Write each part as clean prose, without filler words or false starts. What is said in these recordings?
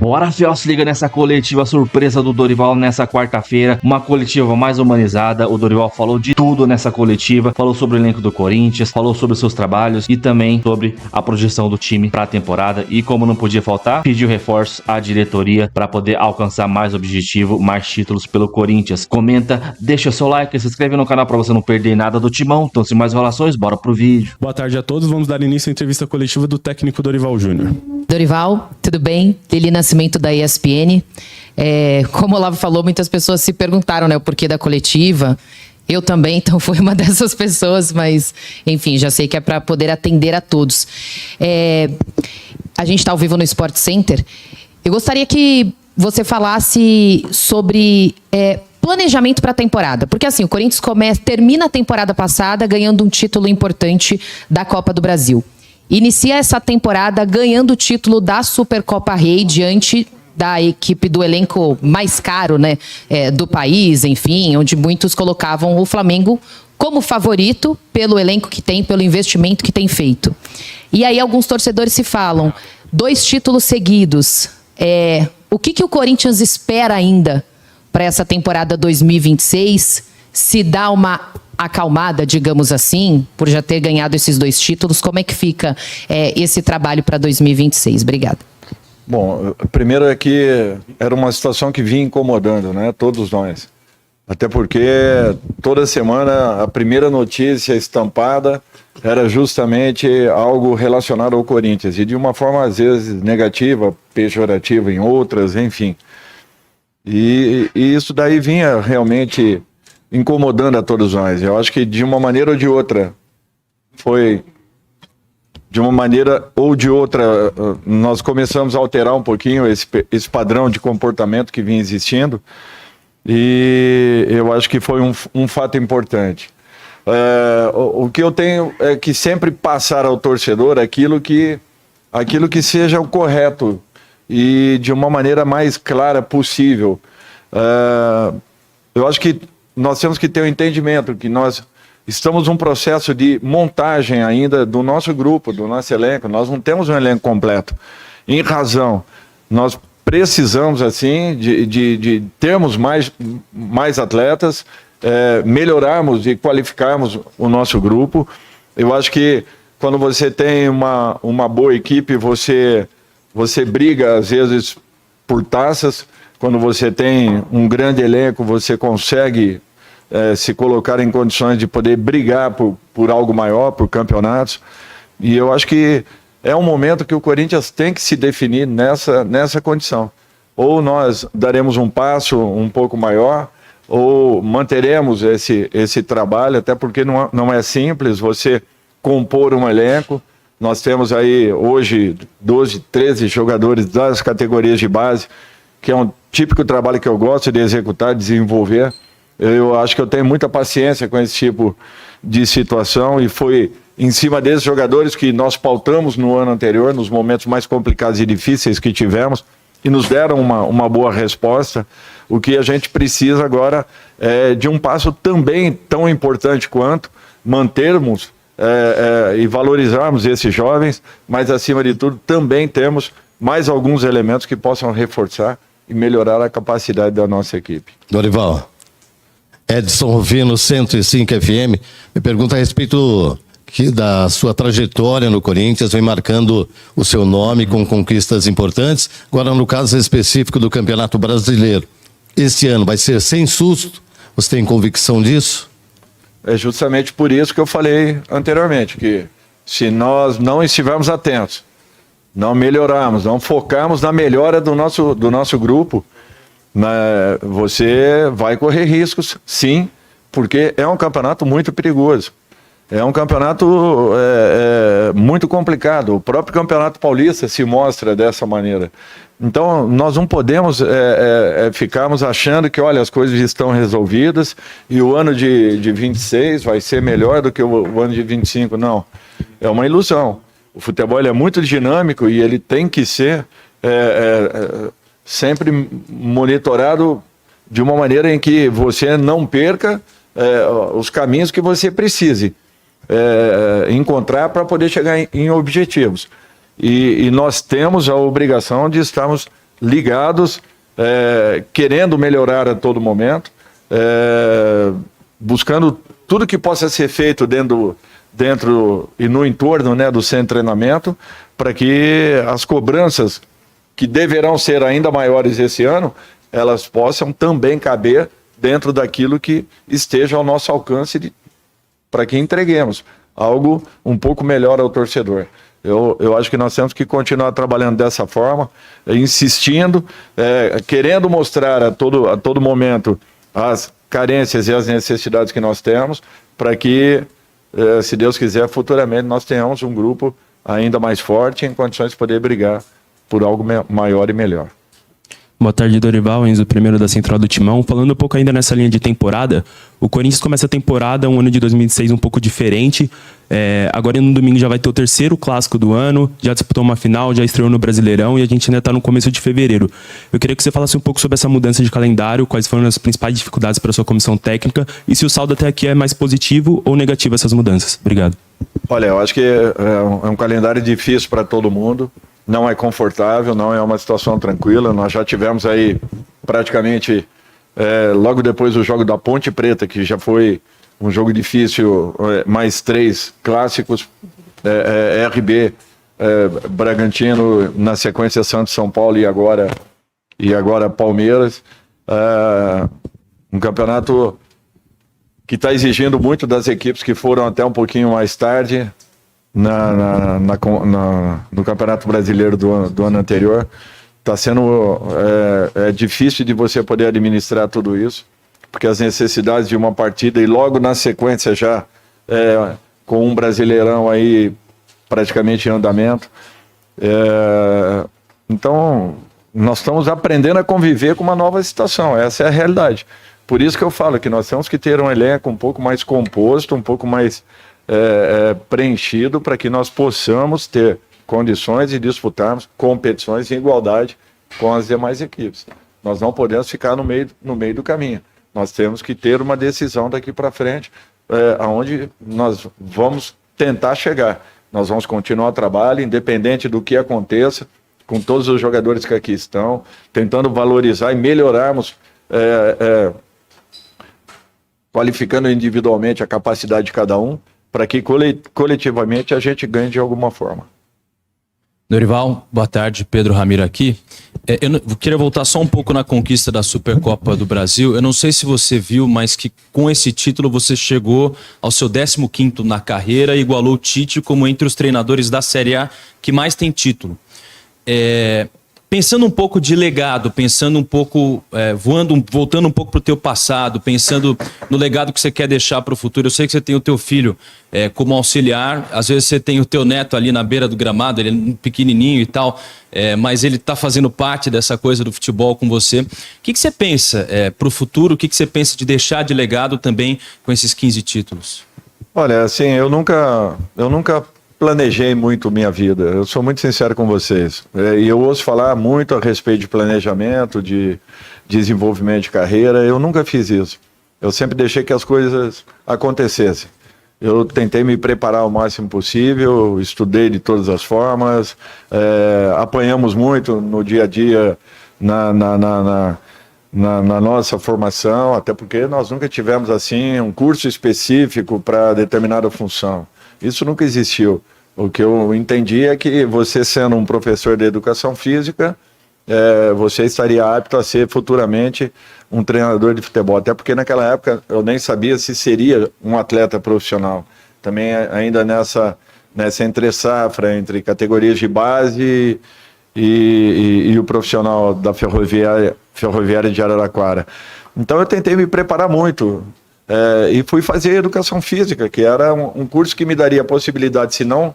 Bora, Fiel, se liga nessa coletiva surpresa do Dorival nessa quarta-feira. Uma coletiva mais humanizada. O Dorival falou de tudo nessa coletiva. Falou sobre o elenco do Corinthians, falou sobre os seus trabalhos e também sobre a projeção do time para a temporada. E como não podia faltar, pediu reforços à diretoria para poder alcançar mais objetivo, mais títulos pelo Corinthians. Comenta, deixa seu like, se inscreve no canal para você não perder nada do Timão. Então, sem mais enrolações, bora pro vídeo. Boa tarde a todos. Vamos dar início à entrevista coletiva do técnico Dorival Júnior. Dorival, tudo bem? Lili Nascimento da ESPN. Como o Olavo falou, muitas pessoas se perguntaram, né, o porquê da coletiva. Eu também, então fui uma dessas pessoas, mas enfim, já sei que é para poder atender a todos. A gente está ao vivo no Sport Center. Eu gostaria que você falasse sobre planejamento para a temporada, porque assim, o Corinthians termina a temporada passada ganhando um título importante da Copa do Brasil. Inicia essa temporada ganhando o título da Supercopa Rei diante da equipe do elenco mais caro, né, do país, enfim, onde muitos colocavam o Flamengo como favorito pelo elenco que tem, pelo investimento que tem feito. E aí alguns torcedores se falam, 2 títulos seguidos, o que o Corinthians espera ainda para essa temporada 2026? Se dá uma acalmada, digamos assim, por já ter ganhado esses 2 títulos, como é que fica esse trabalho para 2026? Obrigada. Bom, primeiro é que era uma situação que vinha incomodando, né, todos nós. Até porque toda semana a primeira notícia estampada era justamente algo relacionado ao Corinthians, e de uma forma às vezes negativa, pejorativa em outras, enfim. E isso daí vinha realmente incomodando a todos nós. Eu acho que de uma maneira ou de outra, nós começamos a alterar um pouquinho esse padrão de comportamento que vinha existindo, e eu acho que foi um fato importante. O que eu tenho é que sempre passar ao torcedor aquilo que seja o correto e de uma maneira mais clara possível. Eu acho que nós temos que ter um entendimento que nós estamos num processo de montagem ainda do nosso grupo, do nosso elenco. Nós não temos um elenco completo. Em razão, nós precisamos assim de termos mais atletas, melhorarmos e qualificarmos o nosso grupo. Eu acho que quando você tem uma boa equipe, você briga às vezes por taças. Quando você tem um grande elenco, você consegue se colocar em condições de poder brigar por algo maior, por campeonatos. E eu acho que é um momento que o Corinthians tem que se definir nessa condição. Ou nós daremos um passo um pouco maior, ou manteremos esse trabalho, até porque não é simples você compor um elenco. Nós temos aí hoje 12, 13 jogadores das categorias de base, que é um típico trabalho que eu gosto de executar, desenvolver. Eu acho que eu tenho muita paciência com esse tipo de situação, e foi em cima desses jogadores que nós pautamos no ano anterior, nos momentos mais complicados e difíceis que tivemos, e nos deram uma boa resposta. O que a gente precisa agora é de um passo também tão importante quanto mantermos e valorizarmos esses jovens, mas acima de tudo também temos mais alguns elementos que possam reforçar e melhorar a capacidade da nossa equipe. Dorival, Edson Rufino, 105 FM, me pergunta a respeito da sua trajetória no Corinthians, vem marcando o seu nome com conquistas importantes. Agora, no caso específico do Campeonato Brasileiro, este ano vai ser sem susto? Você tem convicção disso? É justamente por isso que eu falei anteriormente, que se nós não estivermos atentos, não melhorarmos, não focarmos na melhora do nosso grupo, você vai correr riscos, sim, porque é um campeonato muito perigoso. É um campeonato muito complicado. O próprio Campeonato Paulista se mostra dessa maneira. Então, nós não podemos ficarmos achando que, olha, as coisas estão resolvidas e o ano de 26 vai ser melhor do que o ano de 25. Não, é uma ilusão. O futebol é muito dinâmico e ele tem que ser sempre monitorado de uma maneira em que você não perca os caminhos que você precise encontrar para poder chegar em objetivos. E nós temos a obrigação de estarmos ligados, querendo melhorar a todo momento, buscando tudo que possa ser feito dentro e no entorno, né, do centro de treinamento, para que as cobranças que deverão ser ainda maiores esse ano, elas possam também caber dentro daquilo que esteja ao nosso alcance para que entreguemos algo um pouco melhor ao torcedor. Eu acho que nós temos que continuar trabalhando dessa forma, insistindo, querendo mostrar a todo momento as carências e as necessidades que nós temos, para que, se Deus quiser, futuramente nós tenhamos um grupo ainda mais forte em condições de poder brigar por algo maior e melhor. Boa tarde, Dorival, Enzo Primeiro da Central do Timão. Falando um pouco ainda nessa linha de temporada, o Corinthians começa a temporada, um ano de 2006 um pouco diferente. Agora no domingo já vai ter o terceiro clássico do ano, já disputou uma final, já estreou no Brasileirão e a gente ainda está no começo de fevereiro. Eu queria que você falasse um pouco sobre essa mudança de calendário, quais foram as principais dificuldades para a sua comissão técnica e se o saldo até aqui é mais positivo ou negativo essas mudanças. Obrigado. Olha, eu acho que é um calendário difícil para todo mundo. Não é confortável, não é uma situação tranquila. Nós já tivemos aí praticamente logo depois do jogo da Ponte Preta, que já foi um jogo difícil, mais 3 clássicos, RB, Bragantino, na sequência Santos, São Paulo e agora Palmeiras. Um campeonato que está exigindo muito das equipes que foram até um pouquinho mais tarde no Campeonato Brasileiro do ano anterior. Está sendo difícil de você poder administrar tudo isso, porque as necessidades de uma partida e logo na sequência já com um Brasileirão aí praticamente em andamento. Então, nós estamos aprendendo a conviver com uma nova situação, essa é a realidade. Por isso que eu falo que nós temos que ter um elenco um pouco mais composto, um pouco mais preenchido, para que nós possamos ter condições de disputarmos competições em igualdade com as demais equipes. Nós não podemos ficar no meio do caminho. Nós temos que ter uma decisão daqui para frente, aonde nós vamos tentar chegar. Nós vamos continuar o trabalho, independente do que aconteça, com todos os jogadores que aqui estão, tentando valorizar e melhorarmos, qualificando individualmente a capacidade de cada um, para que coletivamente a gente ganhe de alguma forma. Dorival, boa tarde, Pedro Ramiro aqui. Eu queria voltar só um pouco na conquista da Supercopa do Brasil. Eu não sei se você viu, mas que com esse título você chegou ao seu 15º na carreira e igualou o Tite como entre os treinadores da Série A que mais tem título. Pensando um pouco de legado, pensando um pouco, voltando um pouco para o teu passado, pensando no legado que você quer deixar para o futuro. Eu sei que você tem o teu filho como auxiliar, às vezes você tem o teu neto ali na beira do gramado, ele é pequenininho e tal, mas ele está fazendo parte dessa coisa do futebol com você. O que você pensa para o futuro? O que você pensa de deixar de legado também com esses 15 títulos? Olha, assim, eu nunca planejei muito minha vida, eu sou muito sincero com vocês, e eu ouço falar muito a respeito de planejamento, de desenvolvimento de carreira. Eu nunca fiz isso, eu sempre deixei que as coisas acontecessem. Eu tentei me preparar o máximo possível, estudei de todas as formas, apanhamos muito no dia a dia na nossa formação, até porque nós nunca tivemos assim um curso específico para determinada função. Isso nunca existiu. O que eu entendi é que você, sendo um professor de educação física, você estaria apto a ser futuramente um treinador de futebol. Até porque naquela época eu nem sabia se seria um atleta profissional. Também ainda nessa entre-safra, entre categorias de base e o profissional da Ferroviária de Araraquara. Então eu tentei me preparar muito. E fui fazer educação física, que era um curso que me daria a possibilidade, se não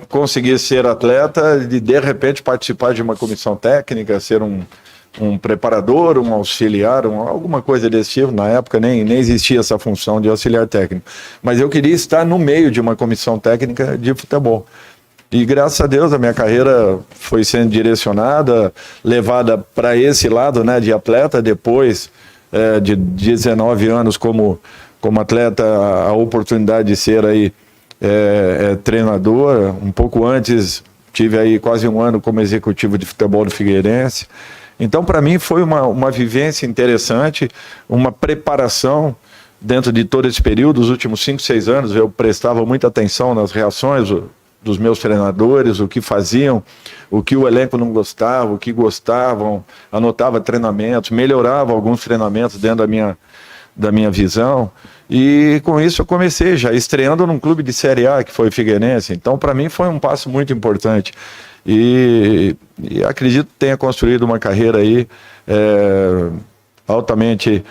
conseguisse ser atleta, de repente participar de uma comissão técnica, ser um preparador, um auxiliar, alguma coisa desse tipo. Na época nem existia essa função de auxiliar técnico, mas eu queria estar no meio de uma comissão técnica de futebol. E graças a Deus a minha carreira foi sendo direcionada, levada para esse lado, né, de atleta. Depois de 19 anos como atleta, a oportunidade de ser aí treinador. Um pouco antes tive aí quase um ano como executivo de futebol do Figueirense. Então, para mim, foi uma vivência interessante, uma preparação dentro de todo esse período. Os últimos 5, 6 anos, eu prestava muita atenção nas reações dos meus treinadores, o que faziam, o que o elenco não gostava, o que gostavam, anotava treinamentos, melhorava alguns treinamentos dentro da minha visão. E com isso eu comecei já estreando num clube de Série A, que foi o Figueirense. Então, para mim, foi um passo muito importante. E acredito que tenha construído uma carreira aí altamente,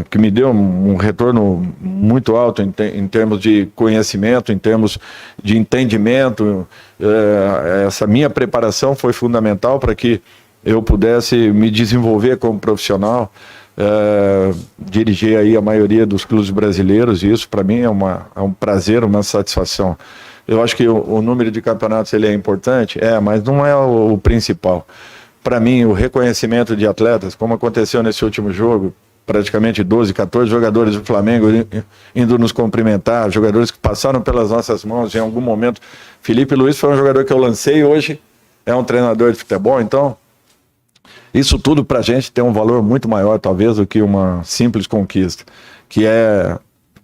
que me deu um retorno muito alto em termos de conhecimento, em termos de entendimento. Essa minha preparação foi fundamental para que eu pudesse me desenvolver como profissional, dirigir aí a maioria dos clubes brasileiros, e isso para mim é um prazer, uma satisfação. Eu acho que o número de campeonatos ele é importante, mas não é o principal. Para mim, o reconhecimento de atletas, como aconteceu nesse último jogo, praticamente 12, 14 jogadores do Flamengo indo nos cumprimentar, jogadores que passaram pelas nossas mãos em algum momento. Felipe Luiz foi um jogador que eu lancei e hoje é um treinador de futebol. Então, isso tudo para a gente tem um valor muito maior, talvez, do que uma simples conquista, que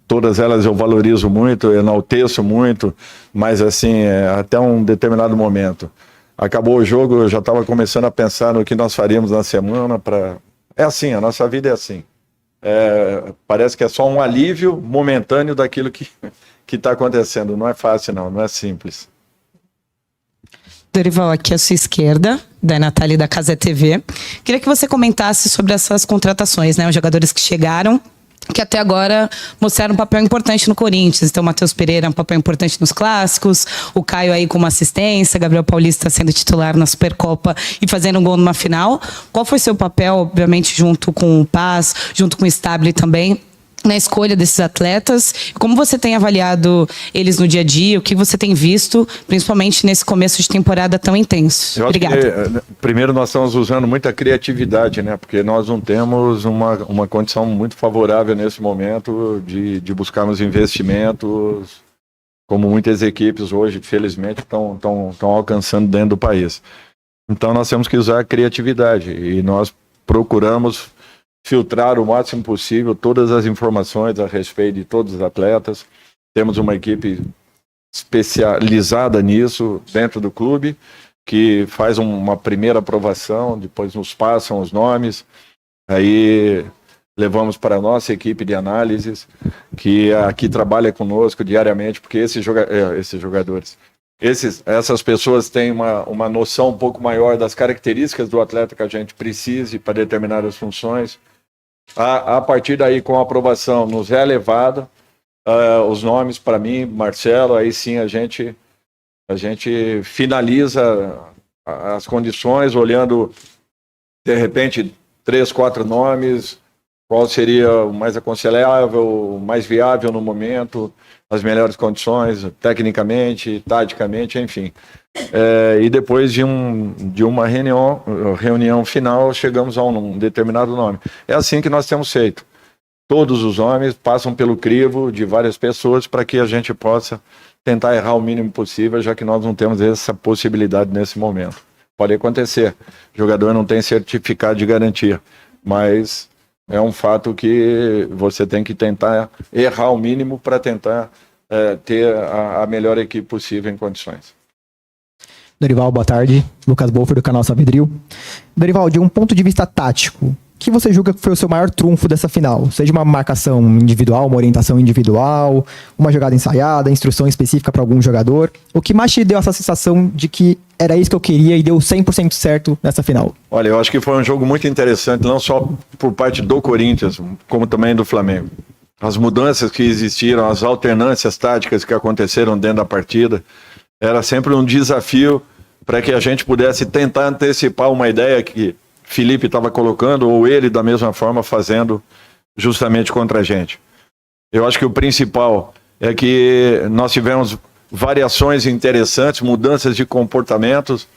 todas elas eu valorizo muito, enalteço muito, mas assim, até um determinado momento. Acabou o jogo, eu já estava começando a pensar no que nós faríamos na semana. É assim, a nossa vida é assim. Parece que é só um alívio momentâneo daquilo que está acontecendo. Não é fácil, não é simples. Dorival, aqui à sua esquerda, da Natália da Casa TV. Queria que você comentasse sobre essas contratações, né? Os jogadores que chegaram, que até agora mostraram um papel importante no Corinthians. Então, o Matheus Pereira um papel importante nos clássicos, o Caio aí com uma assistência, Gabriel Paulista sendo titular na Supercopa e fazendo um gol numa final. Qual foi seu papel, obviamente, junto com o Paz, junto com o Stabile também, na escolha desses atletas? Como você tem avaliado eles no dia a dia? O que você tem visto, principalmente nesse começo de temporada tão intenso? Obrigada. Primeiro, nós estamos usando muita criatividade, né? Porque nós não temos uma condição muito favorável nesse momento de buscarmos investimentos, como muitas equipes hoje, felizmente, estão alcançando dentro do país. Então, nós temos que usar a criatividade e nós procuramos filtrar o máximo possível todas as informações a respeito de todos os atletas. Temos uma equipe especializada nisso dentro do clube, que faz uma primeira aprovação, depois nos passam os nomes, aí levamos para a nossa equipe de análises, que aqui trabalha conosco diariamente, porque esses jogadores, essas pessoas têm uma noção um pouco maior das características do atleta que a gente precise para determinadas funções. A partir daí, com a aprovação, nos é levado os nomes para mim, Marcelo, aí sim a gente finaliza as condições, olhando, de repente, 3, 4 nomes, qual seria o mais aconselhável, o mais viável no momento, as melhores condições, tecnicamente, taticamente, enfim. E depois de uma reunião final, chegamos a um determinado nome. É assim que nós temos feito. Todos os nomes passam pelo crivo de várias pessoas para que a gente possa tentar errar o mínimo possível, já que nós não temos essa possibilidade nesse momento. Pode acontecer, o jogador não tem certificado de garantia, mas é um fato que você tem que tentar errar o mínimo para tentar ter a melhor equipe possível em condições. Dorival, boa tarde. Lucas Bolfer, do canal Savedril. Dorival, de um ponto de vista tático, o que você julga que foi o seu maior trunfo dessa final? Seja uma marcação individual, uma orientação individual, uma jogada ensaiada, instrução específica para algum jogador? O que mais te deu essa sensação de que era isso que eu queria e deu 100% certo nessa final? Olha, eu acho que foi um jogo muito interessante, não só por parte do Corinthians, como também do Flamengo. As mudanças que existiram, as alternâncias táticas que aconteceram dentro da partida, era sempre um desafio para que a gente pudesse tentar antecipar uma ideia que Felipe estava colocando, ou ele da mesma forma fazendo justamente contra a gente. Eu acho que o principal é que nós tivemos variações interessantes, mudanças de comportamentos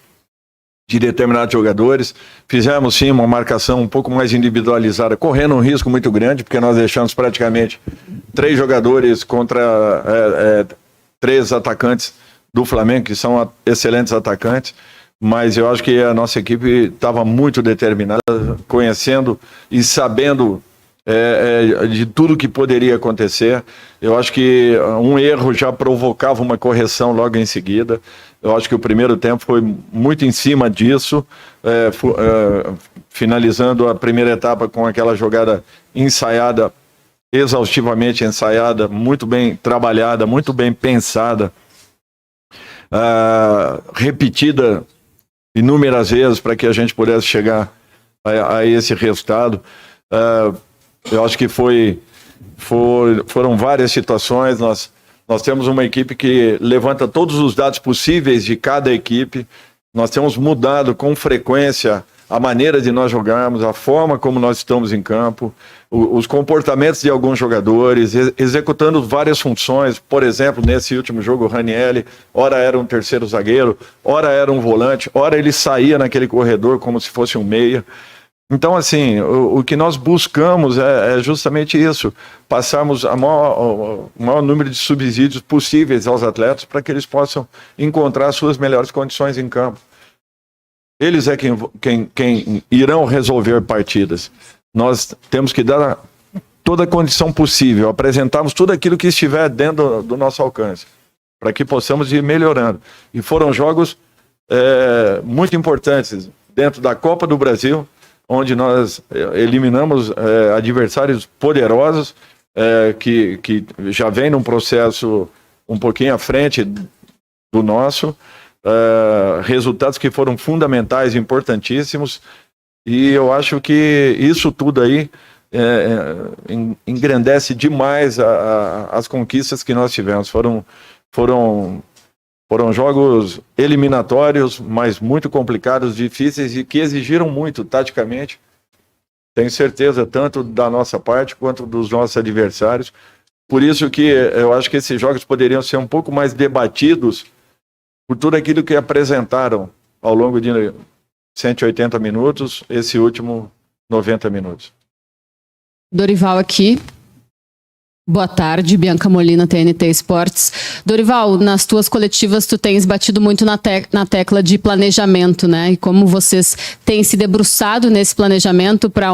de determinados jogadores. Fizemos sim uma marcação um pouco mais individualizada, correndo um risco muito grande, porque nós deixamos praticamente 3 jogadores contra 3 atacantes do Flamengo, que são excelentes atacantes, mas eu acho que a nossa equipe estava muito determinada, conhecendo e sabendo de tudo que poderia acontecer. Eu acho que um erro já provocava uma correção logo em seguida. Eu acho que o primeiro tempo foi muito em cima disso, finalizando a primeira etapa com aquela jogada ensaiada, exaustivamente ensaiada, muito bem trabalhada, muito bem pensada, repetida inúmeras vezes para que a gente pudesse chegar a esse resultado. Eu acho que foram várias situações. Nós temos uma equipe que levanta todos os dados possíveis de cada equipe. Nós temos mudado com frequência a maneira de nós jogarmos, a forma como nós estamos em campo, os comportamentos de alguns jogadores, executando várias funções. Por exemplo, nesse último jogo, o Ranieri, ora era um terceiro zagueiro, ora era um volante, ora ele saía naquele corredor como se fosse um meia. Então, assim, o que nós buscamos é justamente isso, passarmos o maior número de subsídios possíveis aos atletas para que eles possam encontrar suas melhores condições em campo. Eles é quem irão resolver partidas. Nós temos que dar toda a condição possível, apresentarmos tudo aquilo que estiver dentro do nosso alcance, para que possamos ir melhorando. E foram jogos muito importantes dentro da Copa do Brasil, onde nós eliminamos adversários poderosos, que já vem num processo um pouquinho à frente do nosso, resultados que foram fundamentais, importantíssimos, e eu acho que isso tudo aí engrandece demais as conquistas que nós tivemos. Foram jogos eliminatórios, mas muito complicados, difíceis e que exigiram muito taticamente. Tenho certeza, tanto da nossa parte quanto dos nossos adversários. Por isso que eu acho que esses jogos poderiam ser um pouco mais debatidos por tudo aquilo que apresentaram ao longo de 180 minutos, esse último 90 minutos. Dorival aqui. Boa tarde, Bianca Molina, TNT Esportes. Dorival, nas tuas coletivas tu tens batido muito na tecla de planejamento, né? E como vocês têm se debruçado nesse planejamento para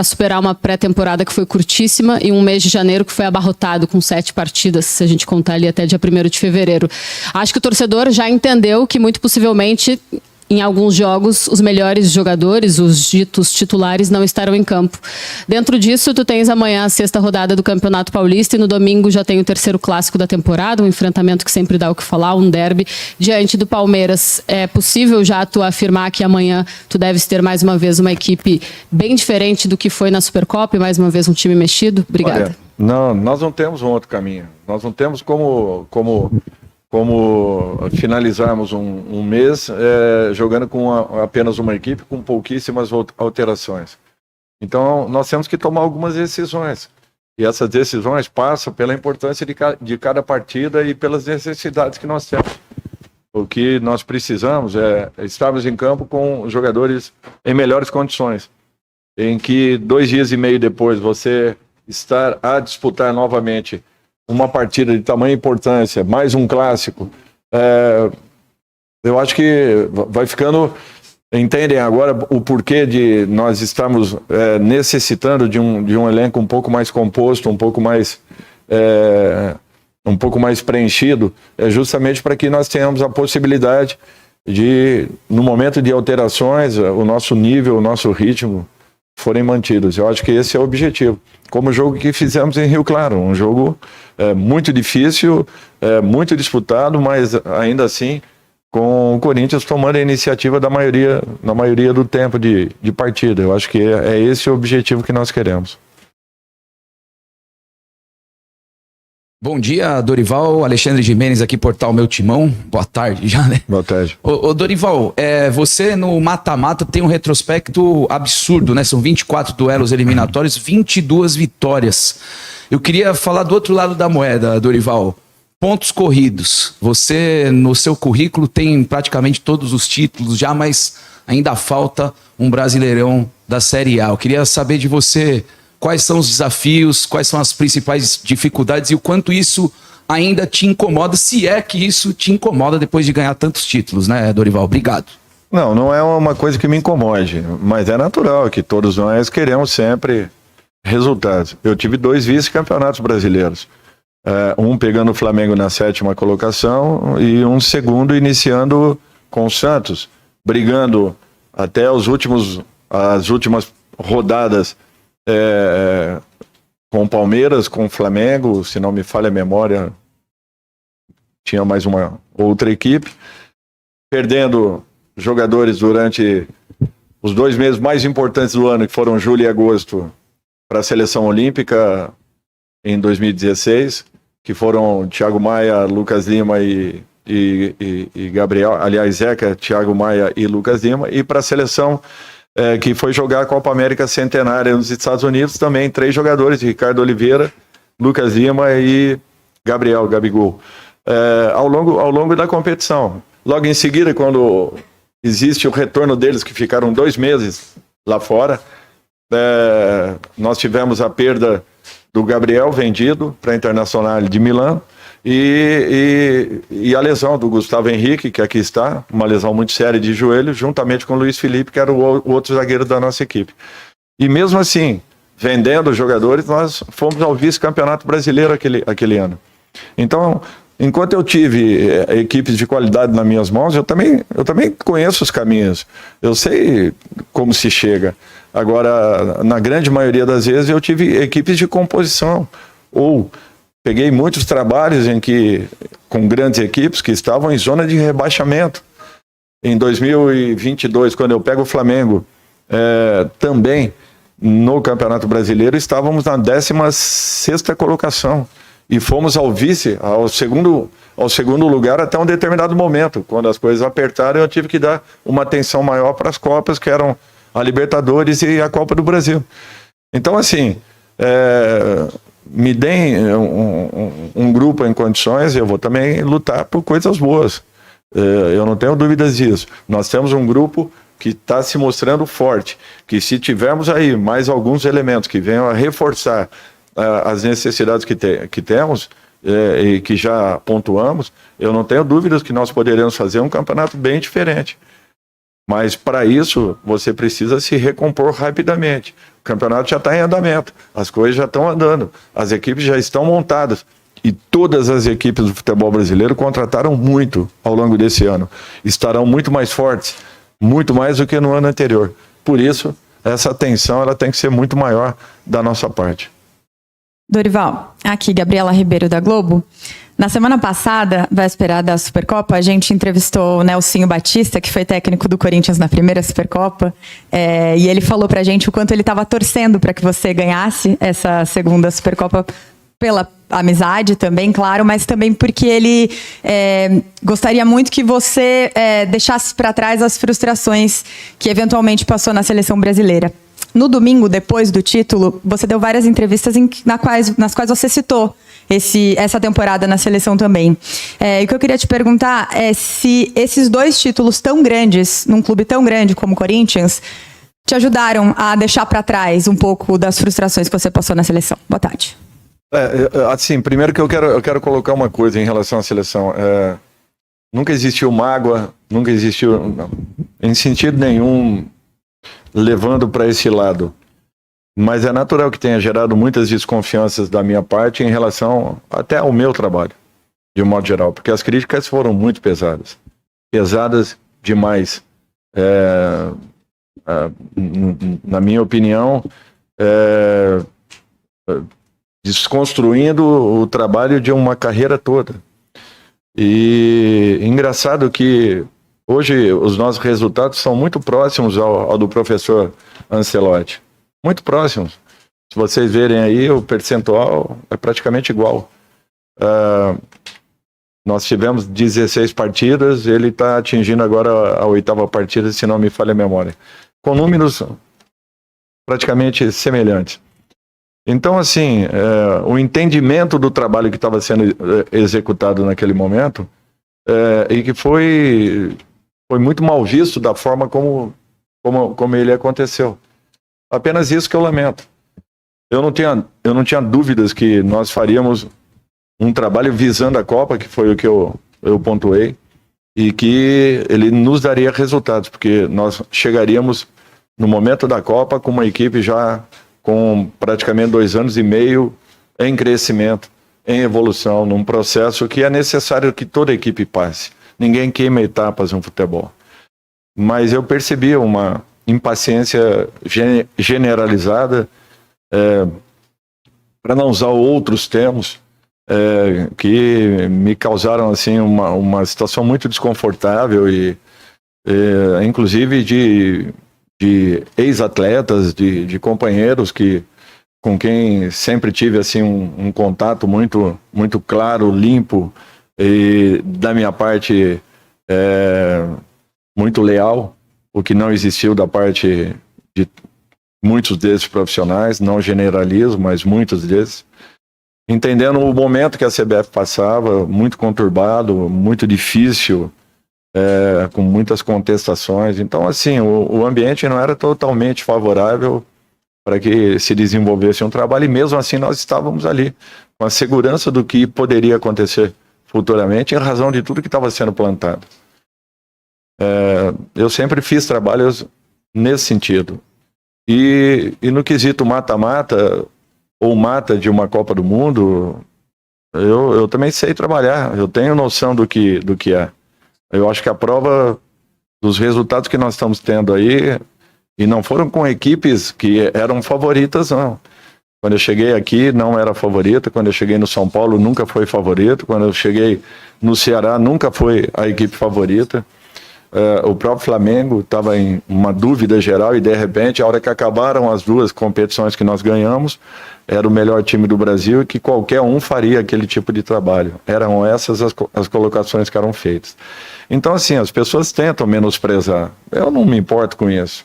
superar uma pré-temporada que foi curtíssima e um mês de janeiro que foi abarrotado com 7 partidas, se a gente contar ali até dia 1º de fevereiro. Acho que o torcedor já entendeu que muito possivelmente em alguns jogos, os melhores jogadores, os ditos titulares, não estarão em campo. Dentro disso, tu tens amanhã a 6ª rodada do Campeonato Paulista e no domingo já tem o 3º clássico da temporada, um enfrentamento que sempre dá o que falar, um derby, diante do Palmeiras. É possível já tu afirmar que amanhã tu deves ter mais uma vez uma equipe bem diferente do que foi na Supercopa e mais uma vez um time mexido? Obrigada. Olha, não, nós não temos um outro caminho. Nós não temos como finalizarmos um mês jogando com apenas uma equipe, com pouquíssimas alterações. Então, nós temos que tomar algumas decisões. E essas decisões passam pela importância de cada partida e pelas necessidades que nós temos. O que nós precisamos é estarmos em campo com jogadores em melhores condições, em que 2 dias e meio depois você estar a disputar novamente uma partida de tamanha importância, mais um clássico, eu acho que vai ficando... Entendem agora o porquê de nós estarmos necessitando de um elenco um pouco mais composto, um pouco mais preenchido, justamente para que nós tenhamos a possibilidade de, no momento de alterações, o nosso nível, o nosso ritmo forem mantidos. Eu acho que esse é o objetivo. Como o jogo que fizemos em Rio Claro, um jogo muito difícil, muito disputado, mas ainda assim com o Corinthians tomando a iniciativa na maioria do tempo de partida. Eu acho que é esse o objetivo que nós queremos. Bom dia, Dorival. Alexandre Gimenez aqui, Portal Meu Timão. Boa tarde já, né? Boa tarde. Ô Dorival, você no mata-mata tem um retrospecto absurdo, né? São 24 duelos eliminatórios, 22 vitórias. Eu queria falar do outro lado da moeda, Dorival. Pontos corridos. Você, no seu currículo, tem praticamente todos os títulos já, mas ainda falta um Brasileirão da Série A. Eu queria saber de você quais são os desafios, quais são as principais dificuldades e o quanto isso ainda te incomoda, se é que isso te incomoda depois de ganhar tantos títulos, né, Dorival? Obrigado. Não, não é uma coisa que me incomode, mas é natural que todos nós queremos sempre resultados. Eu tive 2 vice-campeonatos brasileiros. Um pegando o Flamengo na 7ª colocação e um segundo iniciando com o Santos, brigando até as últimas rodadas com o Palmeiras, com o Flamengo, se não me falha a memória, tinha mais uma outra equipe, perdendo jogadores durante os 2 meses mais importantes do ano, que foram julho e agosto, para a seleção olímpica em 2016, que foram Thiago Maia, Lucas Lima e Gabriel, aliás, Zeca, Thiago Maia e Lucas Lima, e para a seleção que foi jogar a Copa América Centenária nos Estados Unidos, também 3 jogadores, Ricardo Oliveira, Lucas Lima e Gabigol, ao longo da competição. Logo em seguida, quando existe o retorno deles, que ficaram 2 meses lá fora, nós tivemos a perda do Gabriel, vendido para a Internacional de Milão, e a lesão do Gustavo Henrique, que aqui está, uma lesão muito séria de joelho, juntamente com o Luiz Felipe, que era o outro zagueiro da nossa equipe. E mesmo assim, vendendo jogadores, nós fomos ao vice-campeonato brasileiro aquele ano. Então, enquanto eu tive equipes de qualidade nas minhas mãos, eu também conheço os caminhos. Eu sei como se chega. Agora, na grande maioria das vezes, eu tive equipes de composição. Ou peguei muitos trabalhos com grandes equipes que estavam em zona de rebaixamento. Em 2022, quando eu pego o Flamengo, também no Campeonato Brasileiro, estávamos na 16ª colocação. E fomos ao segundo lugar até um determinado momento. Quando as coisas apertaram, eu tive que dar uma atenção maior para as Copas, que eram a Libertadores e a Copa do Brasil. Então, assim, me deem um grupo em condições, eu vou também lutar por coisas boas. Eu não tenho dúvidas disso. Nós temos um grupo que está se mostrando forte, que se tivermos aí mais alguns elementos que venham a reforçar as necessidades que temos e que já pontuamos, eu não tenho dúvidas que nós poderemos fazer um campeonato bem diferente. Mas para isso você precisa se recompor rapidamente. O campeonato já está em andamento, as coisas já estão andando, as equipes já estão montadas e todas as equipes do futebol brasileiro contrataram muito ao longo desse ano. Estarão muito mais fortes, muito mais do que no ano anterior. Por isso, essa atenção ela tem que ser muito maior da nossa parte. Dorival, aqui Gabriela Ribeiro da Globo. Na semana passada, véspera da Supercopa, a gente entrevistou o Nelsinho Batista, que foi técnico do Corinthians na primeira Supercopa, e ele falou pra gente o quanto ele estava torcendo para que você ganhasse essa segunda Supercopa pela amizade também, claro, mas também porque ele gostaria muito que você deixasse para trás as frustrações que eventualmente passou na seleção brasileira. No domingo, depois do título, você deu várias entrevistas nas quais você citou essa temporada na seleção também. E o que eu queria te perguntar é se esses 2 títulos tão grandes, num clube tão grande como o Corinthians, te ajudaram a deixar para trás um pouco das frustrações que você passou na seleção. Boa tarde. Assim, primeiro que eu quero colocar uma coisa em relação à seleção. Nunca existiu mágoa, nunca existiu, em sentido nenhum, levando para esse lado. Mas é natural que tenha gerado muitas desconfianças da minha parte em relação até ao meu trabalho, de um modo geral, porque as críticas foram muito pesadas. Pesadas demais. Na minha opinião, desconstruindo o trabalho de uma carreira toda. E engraçado que hoje os nossos resultados são muito próximos ao do professor Ancelotti. Muito próximos. Se vocês verem aí, o percentual é praticamente igual. Nós tivemos 16 partidas, ele está atingindo agora a 8ª partida, se não me falha a memória. Com números praticamente semelhantes. Então, assim, o entendimento do trabalho que estava sendo executado naquele momento e que foi muito mal visto da forma como ele aconteceu. Apenas isso que eu lamento. Eu não tinha dúvidas que nós faríamos um trabalho visando a Copa, que foi o que eu pontuei, e que ele nos daria resultados, porque nós chegaríamos no momento da Copa com uma equipe já com praticamente 2 anos e meio em crescimento, em evolução, num processo que é necessário que toda equipe passe. Ninguém queima etapas no futebol. Mas eu percebi uma impaciência generalizada, para não usar outros termos, que me causaram assim uma situação muito desconfortável e inclusive de ex-atletas, de companheiros com quem sempre tive assim um contato muito claro, limpo, e da minha parte muito leal, o que não existiu da parte de muitos desses profissionais, não generalizo, mas muitos desses, entendendo o momento que a CBF passava, muito conturbado, muito difícil, com muitas contestações. Então, assim, o ambiente não era totalmente favorável para que se desenvolvesse um trabalho, e mesmo assim nós estávamos ali, com a segurança do que poderia acontecer futuramente, em razão de tudo que estava sendo plantado. Eu sempre fiz trabalhos nesse sentido. E no quesito mata-mata, ou mata de uma Copa do Mundo, eu também sei trabalhar, eu tenho noção do que é. Eu acho que a prova dos resultados que nós estamos tendo aí, e não foram com equipes que eram favoritas, não. Quando eu cheguei aqui, não era favorita. Quando eu cheguei no São Paulo, nunca foi favorito. Quando eu cheguei no Ceará, nunca foi a equipe favorita. O próprio Flamengo estava em uma dúvida geral e, de repente, a hora que acabaram as 2 competições que nós ganhamos, era o melhor time do Brasil e que qualquer um faria aquele tipo de trabalho. Eram essas as colocações que eram feitas. Então, assim, as pessoas tentam menosprezar. Eu não me importo com isso.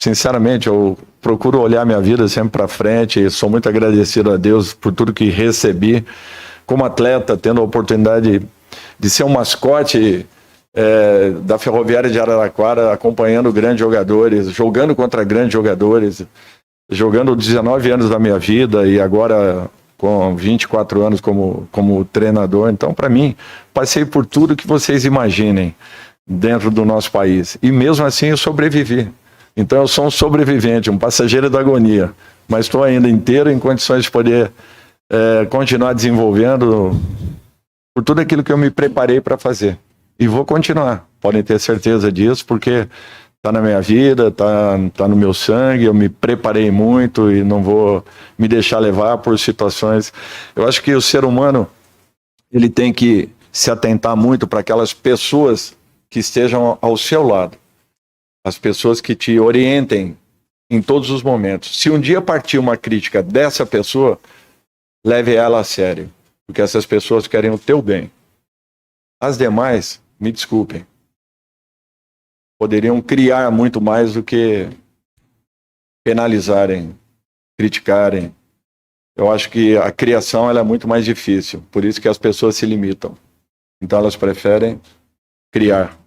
Sinceramente, eu procuro olhar minha vida sempre para frente e sou muito agradecido a Deus por tudo que recebi como atleta, tendo a oportunidade de ser um mascote da Ferroviária de Araraquara, acompanhando grandes jogadores, jogando contra grandes jogadores, jogando 19 anos da minha vida e agora com 24 anos como treinador. Então, para mim, passei por tudo que vocês imaginem dentro do nosso país. E mesmo assim eu sobrevivi. Então eu sou um sobrevivente, um passageiro da agonia. Mas estou ainda inteiro em condições de poder continuar desenvolvendo por tudo aquilo que eu me preparei para fazer. E vou continuar, podem ter certeza disso, porque está na minha vida, está no meu sangue, eu me preparei muito e não vou me deixar levar por situações. Eu acho que o ser humano, ele tem que se atentar muito para aquelas pessoas que estejam ao seu lado, as pessoas que te orientem em todos os momentos. Se um dia partir uma crítica dessa pessoa, leve ela a sério, porque essas pessoas querem o teu bem. As demais, me desculpem, poderiam criar muito mais do que penalizarem, criticarem. Eu acho que a criação ela é muito mais difícil, por isso que as pessoas se limitam. Então elas preferem criar,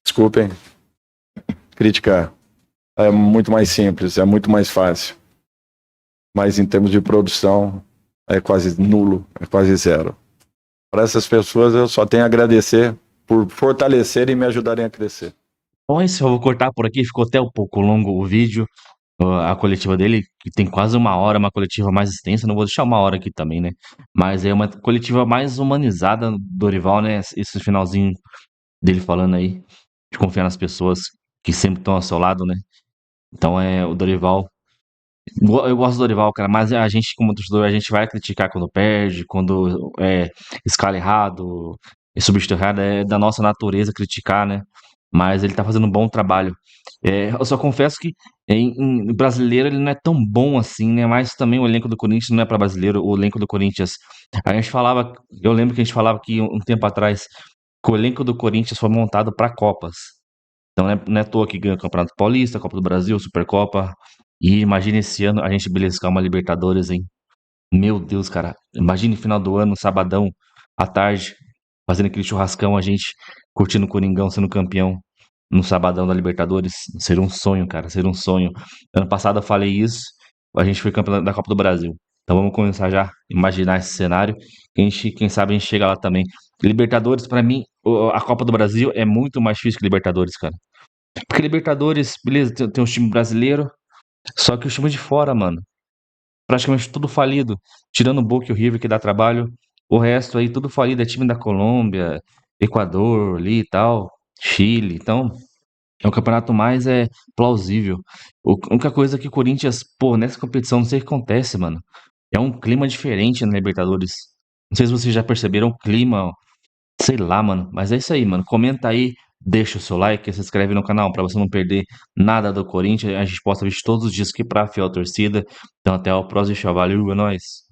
desculpem, criticar. É muito mais simples, é muito mais fácil. Mas em termos de produção, é quase nulo, é quase zero. Para essas pessoas eu só tenho a agradecer por fortalecerem e me ajudarem a crescer. Bom, é isso, eu vou cortar por aqui, ficou até um pouco longo o vídeo, a coletiva dele, que tem quase 1 hora, uma coletiva mais extensa, não vou deixar 1 hora aqui também, né? Mas é uma coletiva mais humanizada do Dorival, né? Esse finalzinho dele falando aí, de confiar nas pessoas que sempre estão ao seu lado, né? Então o Dorival. Eu gosto do Dorival, cara, mas a gente, como torcedor, a gente vai criticar quando perde, quando escala errado, substitui errado, é da nossa natureza criticar, né? Mas ele tá fazendo um bom trabalho. Eu só confesso que em brasileiro ele não é tão bom assim, né? Mas também o elenco do Corinthians não é para brasileiro, o elenco do Corinthians. Eu lembro que a gente falava aqui um tempo atrás que o elenco do Corinthians foi montado para Copas. Então não é à toa que ganha o Campeonato Paulista, Copa do Brasil, Supercopa. E imagina esse ano a gente beliscar uma Libertadores, hein? Meu Deus, cara. Imagine final do ano, sabadão, à tarde, fazendo aquele churrascão, a gente curtindo o Coringão, sendo campeão no sabadão da Libertadores. Seria um sonho, cara, seria um sonho. Ano passado eu falei isso a gente foi campeão da Copa do Brasil. Então vamos começar já a imaginar esse cenário. Quem sabe a gente chega lá também. Libertadores, pra mim, a Copa do Brasil é muito mais difícil que Libertadores, cara. Porque Libertadores, beleza, tem os times brasileiros, só que os times de fora, mano, praticamente tudo falido. Tirando o Boca e o River, que dá trabalho, o resto aí tudo falido. É time da Colômbia, Equador ali e tal, Chile. Então, é um campeonato mais plausível. A única coisa que o Corinthians, pô, nessa competição, não sei o que acontece, mano. É um clima diferente na Libertadores. Não sei se vocês já perceberam o clima, sei lá, mano. Mas é isso aí, mano. Comenta aí, deixa o seu like, se inscreve no canal pra você não perder nada do Corinthians. A gente posta vídeo todos os dias aqui pra fiel torcida. Então até o próximo, valeu, é nóis.